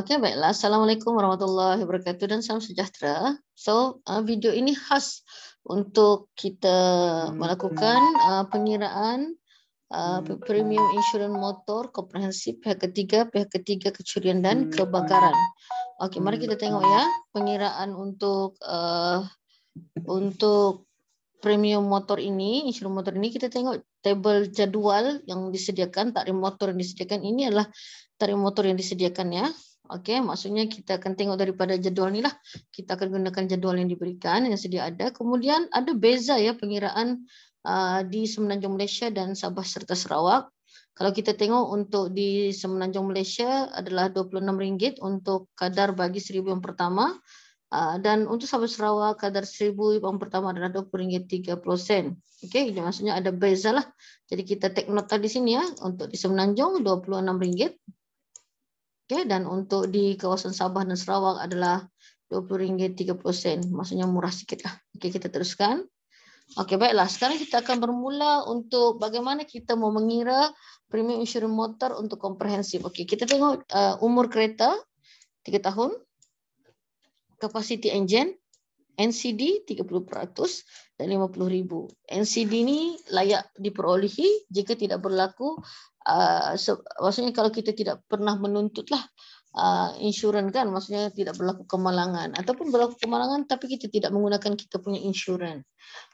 Oke, baiklah. Assalamualaikum warahmatullahi wabarakatuh dan salam sejahtera. Video ini khas untuk kita melakukan pengiraan premium insurans motor komprehensif pihak ketiga kecurian dan kebakaran. Oke, mari kita tengok ya pengiraan untuk premium motor ini, insurans motor ini. Kita tengok tabel jadual yang disediakan, tarikh motor yang disediakan. Ini adalah tarikh motor yang disediakan ya. Oke, maksudnya kita akan tengok daripada jadual ni lah. Kita akan gunakan jadual yang diberikan, yang sedia ada. Kemudian ada beza ya pengiraan di Semenanjung Malaysia dan Sabah serta Sarawak. Kalau kita tengok untuk di Semenanjung Malaysia adalah RM26 untuk kadar bagi 1,000 yang pertama. Dan untuk Sabah Sarawak kadar 1,000 yang pertama adalah RM20.30. Okey, ini maksudnya ada beza lah. Jadi kita take note di sini ya. Untuk di Semenanjung RM26. Okay, dan untuk di kawasan Sabah dan Sarawak adalah RM20.30. Maksudnya murah sikit lah. Okay, kita teruskan. Okey, baiklah. Sekarang kita akan bermula untuk bagaimana kita mau mengira premium insurans motor untuk komprehensif. Okey, kita tengok umur kereta 3 tahun. Capacity engine, NCD 30% dan RM50,000. NCD ni layak diperolehi jika tidak berlaku, maksudnya kalau kita tidak pernah menuntutlah insurans kan, maksudnya tidak berlaku kemalangan ataupun berlaku kemalangan tapi kita tidak menggunakan kita punya insurans.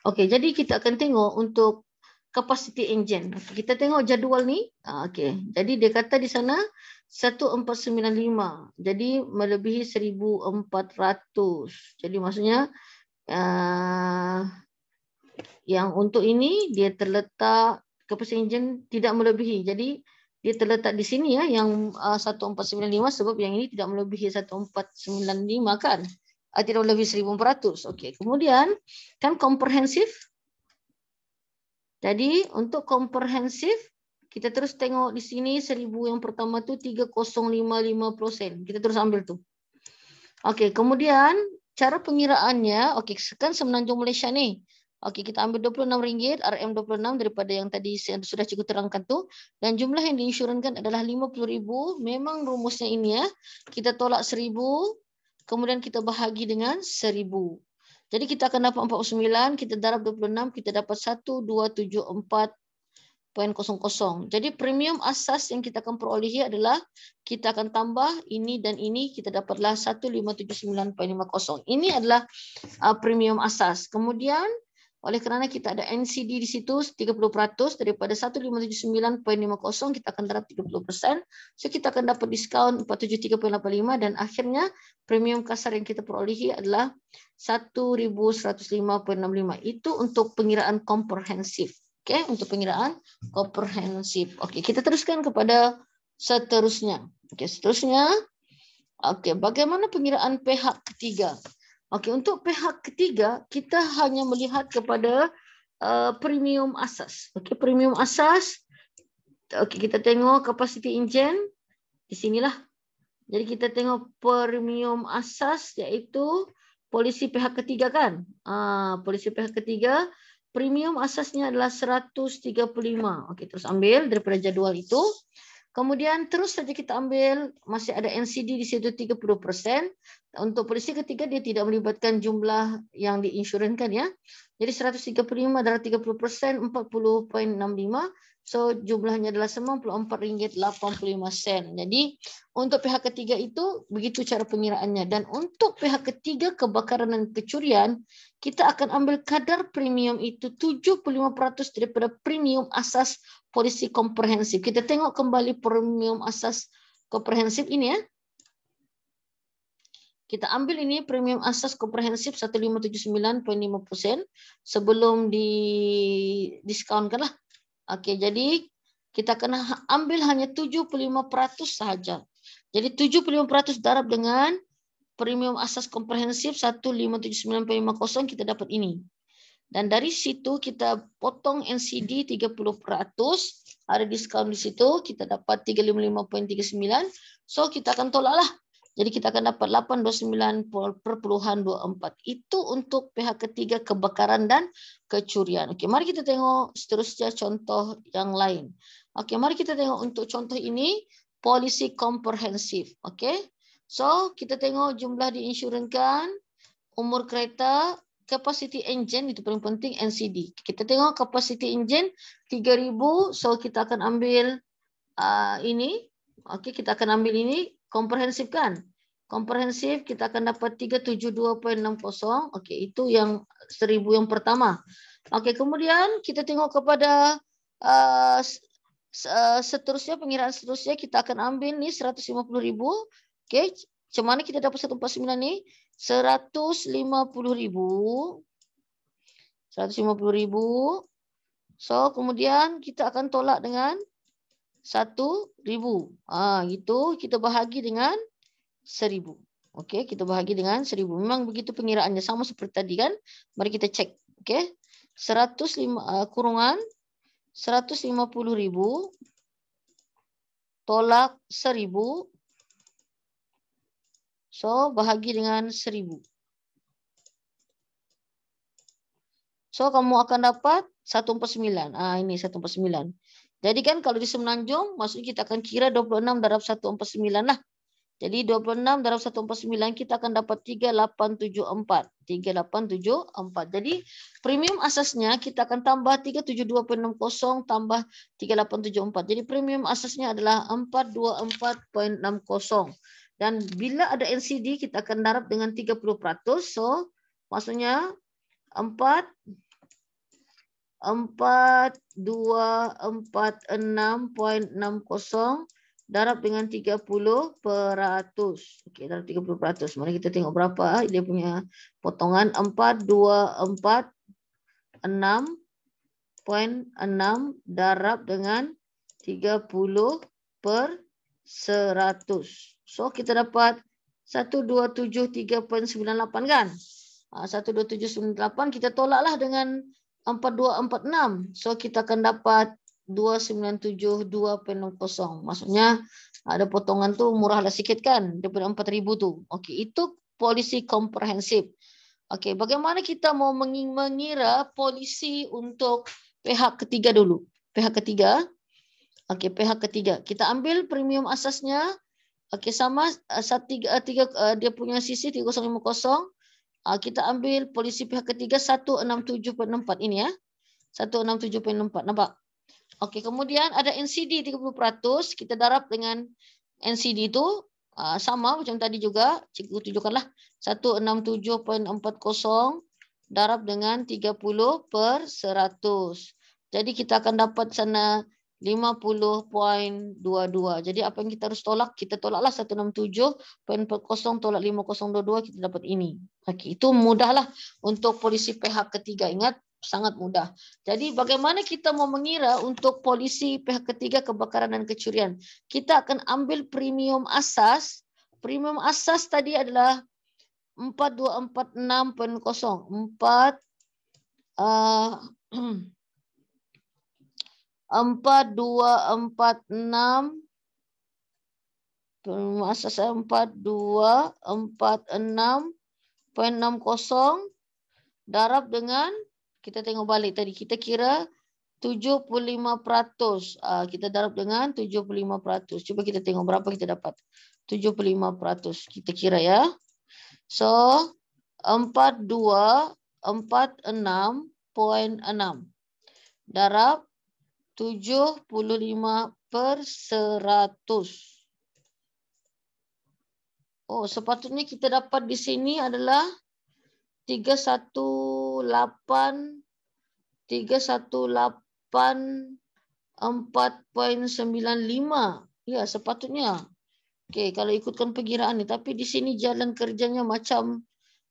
Okey, jadi kita akan tengok untuk capacity engine. Kita tengok jadual ni. Okey, jadi dia kata di sana 1495. Jadi melebihi 1400. Jadi maksudnya yang untuk ini dia terletak capacity engine tidak melebihi. Jadi dia terletak di sini ya yang 1495 sebab yang ini tidak melebihi 1495 kan. Tidak melebihi 1400. Okey. Kemudian kan komprehensif. Jadi untuk komprehensif kita terus tengok di sini 1,000 yang pertama tu 3055%. Kita terus ambil tu. Okey, kemudian cara pengiraannya, okey, kan Semenanjung Malaysia ni. Okey, kita ambil RM26, RM26 daripada yang tadi sudah cikgu terangkan tu. Dan jumlah yang diinsurankan adalah RM50,000. Memang rumusnya ini ya. Kita tolak 1,000, kemudian kita bahagi dengan 1,000. Jadi kita akan dapat 49, kita darab 26, kita dapat 1274.00. Jadi premium asas yang kita akan perolehi adalah kita akan tambah ini dan ini, kita dapatlah 1579.50. Ini adalah premium asas. Kemudian oleh kerana kita ada NCD di situ 30% daripada 1579.50 kita akan darab 30%. So kita akan dapat diskaun 473.85 dan akhirnya premium kasar yang kita perolehi adalah 1105.65. Itu untuk pengiraan komprehensif. Okey, untuk pengiraan komprehensif. Okey, kita teruskan kepada seterusnya. Okey, seterusnya. Okey, bagaimana pengiraan pihak ketiga? Okey, untuk pihak ketiga kita hanya melihat kepada premium asas. Okey, premium asas. Okey, kita tengok capacity engine di sinilah. Jadi kita tengok premium asas iaitu polisi pihak ketiga kan? Polisi pihak ketiga premium asasnya adalah 135. Okey, terus ambil daripada jadual itu. Kemudian terus saja kita ambil, masih ada NCD di situ 30%. Untuk polisi ketiga dia tidak melibatkan jumlah yang diinsurankan ya. Jadi 135 darab 30%, 40.65. So jumlahnya adalah RM94.85. Jadi untuk pihak ketiga itu begitu cara pengiraannya. Dan untuk pihak ketiga kebakaran dan kecurian, kita akan ambil kadar premium itu 75% daripada premium asas polisi komprehensif. Kita tengok kembali premium asas komprehensif ini ya. Kita ambil ini premium asas komprehensif 1579.5% sebelum didiskaunkan lah. Okey, jadi kita kena ambil hanya 75% sahaja. Jadi 75% darab dengan premium asas komprehensif 1579.50 kita dapat ini. Dan dari situ kita potong NCD 30%, ada diskaun di situ, kita dapat 355.39. So kita akan tolak lah. Jadi kita akan dapat 829.24. Itu untuk pihak ketiga kebakaran dan kecurian. Okey, mari kita tengok seterusnya contoh yang lain. Okey, mari kita tengok untuk contoh ini polisi komprehensif. Okey. So, kita tengok jumlah diinsurankan, umur kereta, capacity engine, itu paling penting, NCD. Kita tengok capacity engine 3,000, so kita akan ambil ini. Okey, kita akan ambil ini, komprehensif kan? Komprehensif, kita akan dapat 372.60. Okey, itu yang 1,000 yang pertama. Okey, kemudian kita tengok kepada seterusnya, pengiraan seterusnya, kita akan ambil ni 150,000. Okey, macam mana kita dapat 149 ni? 150,000. 150,000. So, kemudian kita akan tolak dengan 1,000. Itu kita bahagi dengan 1,000. Okey, kita bahagi dengan 1,000. Memang begitu pengiraannya, sama seperti tadi kan? Mari kita cek. Okey. 105 kurungan 150,000 tolak 1,000. So, bahagi dengan 1,000. So, kamu akan dapat 149. Ini 149. Jadi kan kalau di Semenanjung, maksudnya kita akan kira 26 darab 149 lah. Jadi 26 darab 149 kita akan dapat 3874. 3874. Jadi premium asasnya kita akan tambah 372.60 tambah 3874. Jadi premium asasnya adalah 424.60. Dan bila ada NCD kita akan darab dengan 30%. So maksudnya 424.60 darab dengan 30%. Okey, darab 30%. Mari kita tengok berapa dia punya potongan. 426.6 darab dengan 30%. So kita dapat 1273.98 kan? 12798 kita tolaklah dengan 4246. So kita akan dapat 2972.60. Maksudnya ada potongan tu murahlah sikit kan daripada 4,000 tu. Okey, itu polisi komprehensif. Okey, bagaimana kita mau mengira polisi untuk pihak ketiga dulu? Pihak ketiga. Okey, pihak ketiga. Kita ambil premium asasnya. Okey, sama dia punya sisi 3050. Kita ambil polisi pihak ketiga 167.64 ini ya. 167.64. Nampak? Okey, kemudian ada NCD 30%. Kita darab dengan NCD itu sama macam tadi juga. Cikgu tunjukkanlah 167.40 darab dengan 30%. Jadi kita akan dapat sana 50.22. Jadi apa yang kita harus tolak? Kita tolaklah 167.40 tolak 50.22, kita dapat ini. Okey, itu mudahlah untuk polisi pihak ketiga. Ingat, sangat mudah. Jadi bagaimana kita mau mengira untuk polisi pihak ketiga kebakaran dan kecurian? Kita akan ambil premium asas. Premium asas tadi adalah 4246.0. 4246. Premium asas 4246.60 darab dengan, kita tengok balik tadi, kita kira 75%. Kita darab dengan 75%. Cuba kita tengok berapa kita dapat. 75%. Kita kira ya. So, 4246.6 darab 75%. Oh, sepatutnya kita dapat di sini adalah 318.4.95. Ya, sepatutnya. Okey, kalau ikutkan perkiraan ni, tapi di sini jalan kerjanya macam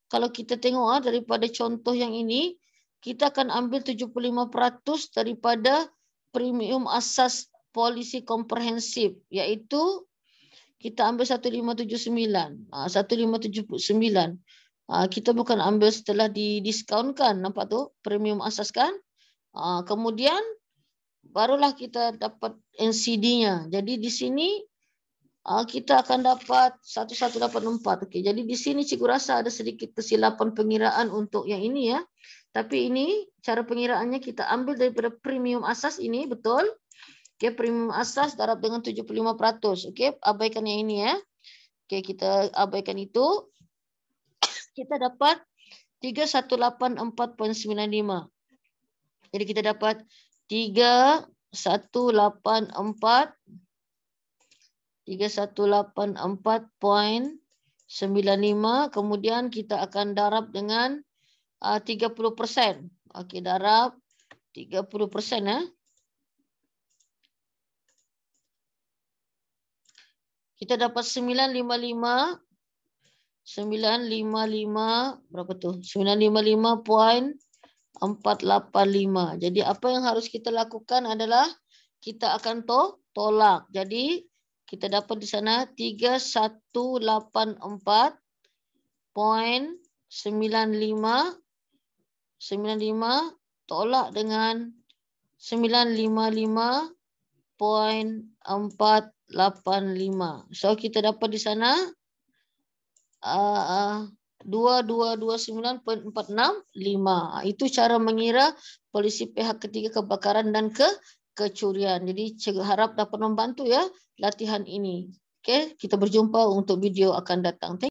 kalau kita tengok daripada contoh yang ini, kita akan ambil 75% daripada premium asas polisi komprehensif, iaitu kita ambil 1579. 1579. Kita bukan ambil setelah didiskonkan, nampak tu premium asas kan? Kemudian barulah kita dapat NCD-nya. Jadi di sini kita akan dapat 1184. Okey, jadi di sini cikgu rasa ada sedikit kesilapan pengiraan untuk yang ini ya. Tapi ini cara pengiraannya kita ambil daripada premium asas ini, betul? Okey, premium asas darab dengan 75%. Okey, abaikan yang ini ya. Okey, kita abaikan itu. Kita dapat 3184.95. Jadi kita dapat 3184.95. Kemudian kita akan darab dengan 30%. Okey, darab 30% ya. Kita dapat 955 berapa tu? 955.485. Jadi apa yang harus kita lakukan adalah kita akan tolak. Jadi kita dapat di sana 3184.95 tolak dengan 955.485. So kita dapat di sana 2229.465. Itu cara mengira polisi pihak ketiga kebakaran dan kecurian. Jadi harap dapat membantu ya latihan ini. Okey, kita berjumpa untuk video akan datang.